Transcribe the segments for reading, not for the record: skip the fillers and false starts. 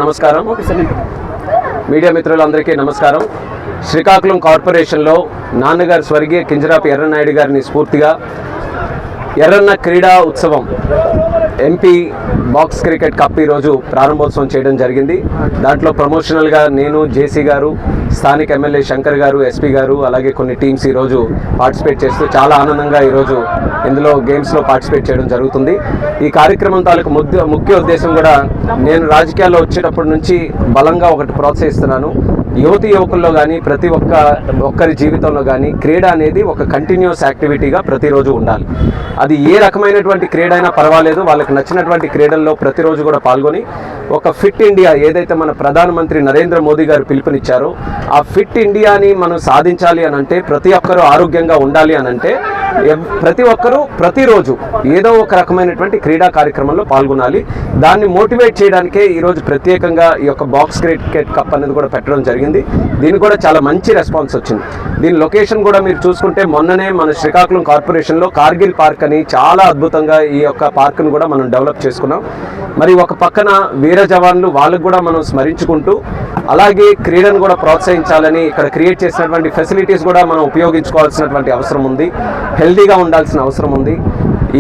నమస్కారం. మీడియా మిత్రులందరికీ నమస్కారం. శ్రీకాకుళం కార్పొరేషన్లో నాన్నగారు స్వర్గీయ కింజరాపు ఎర్రనాయుడు గారిని స్ఫూర్తిగా ఎర్రన్న క్రీడా ఉత్సవం ఎంపీ బాక్స్ క్రికెట్ కప్ ఈరోజు ప్రారంభోత్సవం చేయడం జరిగింది. దాంట్లో ప్రమోషనల్గా నేను, జేసీ గారు, స్థానిక ఎమ్మెల్యే శంకర్ గారు, ఎస్పీ గారు, అలాగే కొన్ని టీమ్స్ ఈరోజు పార్టిసిపేట్ చేస్తూ చాలా ఆనందంగా ఈరోజు ఇందులో గేమ్స్లో పార్టిసిపేట్ చేయడం జరుగుతుంది. ఈ కార్యక్రమం తాలూకు ముఖ్య ఉద్దేశం కూడా నేను రాజకీయాల్లో వచ్చేటప్పటి నుంచి బలంగా ఒకటి ప్రోత్సహిస్తున్నాను. యువకుల్లో కానీ ప్రతి ఒక్కరి జీవితంలో కానీ క్రీడ అనేది ఒక కంటిన్యూస్ యాక్టివిటీగా ప్రతిరోజు ఉండాలి. అది ఏ రకమైనటువంటి క్రీడ అయినా పర్వాలేదు, వాళ్ళకి నచ్చినటువంటి క్రీడల్లో ప్రతిరోజు కూడా పాల్గొని ఒక ఫిట్ ఇండియా ఏదైతే మన ప్రధానమంత్రి నరేంద్ర మోదీ గారు పిలుపునిచ్చారో ఆ ఫిట్ ఇండియాని మనం సాధించాలి అనంటే, ప్రతి ఒక్కరూ ఆరోగ్యంగా ఉండాలి అనంటే ప్రతి ఒక్కరూ ప్రతిరోజు ఏదో ఒక రకమైనటువంటి క్రీడా కార్యక్రమంలో పాల్గొనాలి. దాన్ని మోటివేట్ చేయడానికే ఈరోజు ప్రత్యేకంగా ఈ యొక్క బాక్స్ క్రికెట్ కప్ అనేది కూడా పెట్టడం జరిగింది. దీనికి కూడా చాలా మంచి రెస్పాన్స్ వచ్చింది. దీని లొకేషన్ కూడా మీరు చూసుకుంటే మొన్ననే మన శ్రీకాకుళం కార్పొరేషన్లో కార్గిల్ పార్క్ అని చాలా అద్భుతంగా ఈ యొక్క పార్క్ను కూడా మనం డెవలప్ చేసుకున్నాం. మరి ఒక పక్కన వీర జవాన్లు వాళ్ళకు కూడా మనం స్మరించుకుంటూ అలాగే క్రీడను కూడా ప్రోత్సహించాలని ఇక్కడ క్రియేట్ చేసినటువంటి ఫెసిలిటీస్ కూడా మనం ఉపయోగించుకోవాల్సినటువంటి అవసరం ఉంది. హెల్తీగా ఉండాల్సిన అవసరం ఉంది.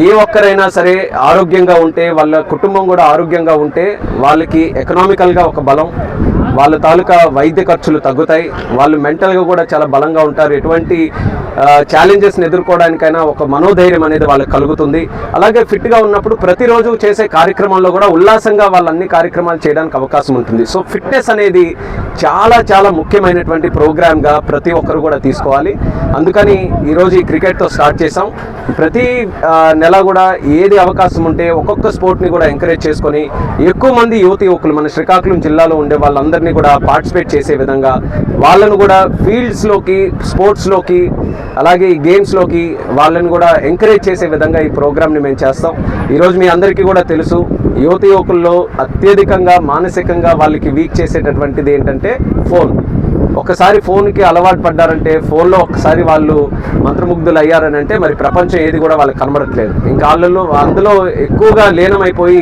ఏ ఒక్కరైనా సరే ఆరోగ్యంగా ఉంటే, వాళ్ళ కుటుంబం కూడా ఆరోగ్యంగా ఉంటే వాళ్ళకి ఎకనామికల్గా ఒక బలం, వాళ్ళ తాలూకా వైద్య ఖర్చులు తగ్గుతాయి, వాళ్ళు మెంటల్గా కూడా చాలా బలంగా ఉంటారు. ఎటువంటి ఛాలెంజెస్ని ఎదుర్కోవడానికైనా ఒక మనోధైర్యం అనేది వాళ్ళకి కలుగుతుంది. అలాగే ఫిట్గా ఉన్నప్పుడు ప్రతిరోజు చేసే కార్యక్రమంలో కూడా ఉల్లాసంగా వాళ్ళు అన్ని కార్యక్రమాలు చేయడానికి అవకాశం ఉంటుంది. సో ఫిట్నెస్ అనేది చాలా చాలా ముఖ్యమైనటువంటి ప్రోగ్రామ్గా ప్రతి ఒక్కరు కూడా తీసుకోవాలి. అందుకని ఈరోజు ఈ క్రికెట్తో స్టార్ట్ చేసాం. ప్రతి నెల కూడా ఏది అవకాశం ఉంటే ఒక్కొక్క స్పోర్ట్ని కూడా ఎంకరేజ్ చేసుకొని ఎక్కువ మంది యువకులు మన శ్రీకాకుళం జిల్లాలో ఉండే వాళ్ళందరినీ కూడా పార్టిసిపేట్ చేసే విధంగా వాళ్ళను కూడా ఫీల్డ్స్లోకి, స్పోర్ట్స్లోకి, అలాగే ఈ గేమ్స్లోకి వాళ్ళని కూడా ఎంకరేజ్ చేసే విధంగా ఈ ప్రోగ్రామ్ని మేము చేస్తాం. ఈరోజు మీ అందరికీ కూడా తెలుసు, యువకుల్లో అత్యధికంగా మానసికంగా వాళ్ళకి వీక్ చేసేటటువంటిది ఏంటంటే ఫోన్. ఒకసారి ఫోన్కి అలవాటు పడ్డారంటే, ఫోన్లో ఒకసారి వాళ్ళు మంత్రముగ్ధులు అయ్యారని అంటే మరి ప్రపంచం ఏది కూడా వాళ్ళకి కనబడట్లేదు. ఇంకా అందులో ఎక్కువగా లీనమైపోయి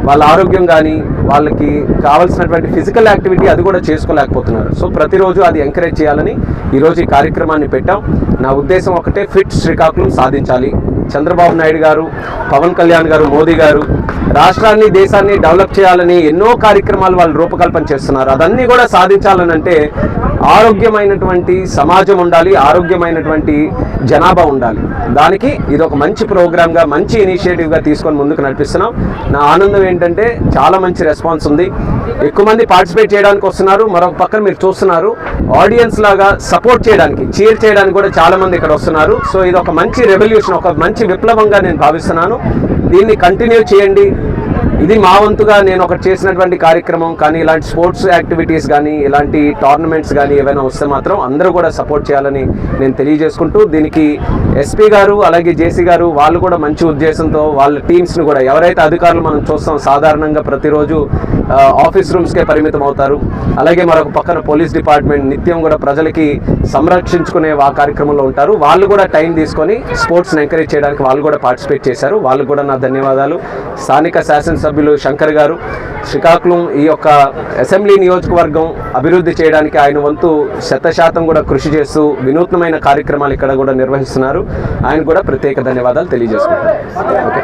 వాళ్ళ ఆరోగ్యం కానీ వాళ్ళకి కావాల్సినటువంటి ఫిజికల్ యాక్టివిటీ అది కూడా చేసుకోలేకపోతున్నారు. సో ప్రతిరోజు అది ఎంకరేజ్ చేయాలని ఈరోజు ఈ కార్యక్రమాన్ని పెట్టాం. నా ఉద్దేశం ఒకటే, ఫిట్ శ్రీకాకుళం సాధించాలి. చంద్రబాబు నాయుడు గారు, పవన్ కళ్యాణ్ గారు, మోదీ గారు రాష్ట్రాన్ని, దేశాన్ని డెవలప్ చేయాలని ఎన్నో కార్యక్రమాలు వాళ్ళు రూపకల్పన చేస్తున్నారు. అదన్నీ కూడా సాధించాలనంటే ఆరోగ్యమైనటువంటి సమాజం ఉండాలి, ఆరోగ్యమైనటువంటి జనాభా ఉండాలి. దానికి ఇది ఒక మంచి ప్రోగ్రామ్గా, మంచి ఇనిషియేటివ్గా తీసుకొని ముందుకు నడిపిస్తున్నాం. నా ఆనందం ఏంటంటే చాలా మంచి రెస్పాన్స్ ఉంది. ఎక్కువ మంది పార్టిసిపేట్ చేయడానికి వస్తున్నారు. మరొక పక్కన మీరు చూస్తున్నారు, ఆడియన్స్ లాగా సపోర్ట్ చేయడానికి, చీర్ చేయడానికి కూడా చాలా మంది ఇక్కడ వస్తున్నారు. సో ఇది ఒక మంచి రెవల్యూషన్, ఒక మంచి విప్లవంగా నేను భావిస్తున్నాను. దీన్ని కంటిన్యూ చేయండి. ఇది మా వంతుగా నేను ఒకటి చేసినటువంటి కార్యక్రమం. కానీ ఇలాంటి స్పోర్ట్స్ యాక్టివిటీస్ కానీ, ఇలాంటి టోర్నమెంట్స్ కానీ ఏవైనా వస్తే మాత్రం అందరూ కూడా సపోర్ట్ చేయాలని నేను తెలియజేసుకుంటూ, దీనికి ఎస్పీ గారు అలాగే జేసీ గారు వాళ్ళు కూడా మంచి ఉద్దేశంతో వాళ్ళ టీమ్స్ని కూడా, ఎవరైతే అధికారులు మనం చూస్తాం సాధారణంగా ప్రతిరోజు ఆఫీస్ రూమ్స్కే పరిమితం అవుతారు. అలాగే మరొక పక్కన పోలీస్ డిపార్ట్మెంట్ నిత్యం కూడా ప్రజలకి సంరక్షించుకునే ఆ కార్యక్రమంలో ఉంటారు. వాళ్ళు కూడా టైం తీసుకొని స్పోర్ట్స్ని ఎంకరేజ్ చేయడానికి వాళ్ళు కూడా పార్టిసిపేట్ చేశారు. వాళ్ళు కూడా నా ధన్యవాదాలు. స్థానిక శాసనసభ్యులు శంకర్ గారు శ్రీకాకుళం ఈ యొక్క అసెంబ్లీ నియోజకవర్గం అభివృద్ధి చేయడానికి ఆయన వంతు 100% కూడా కృషి చేస్తూ వినూత్నమైన కార్యక్రమాలు ఇక్కడ కూడా నిర్వహిస్తున్నారు. ఆయన కూడా ప్రత్యేక ధన్యవాదాలు తెలియజేసుకుంటారు. ఓకే.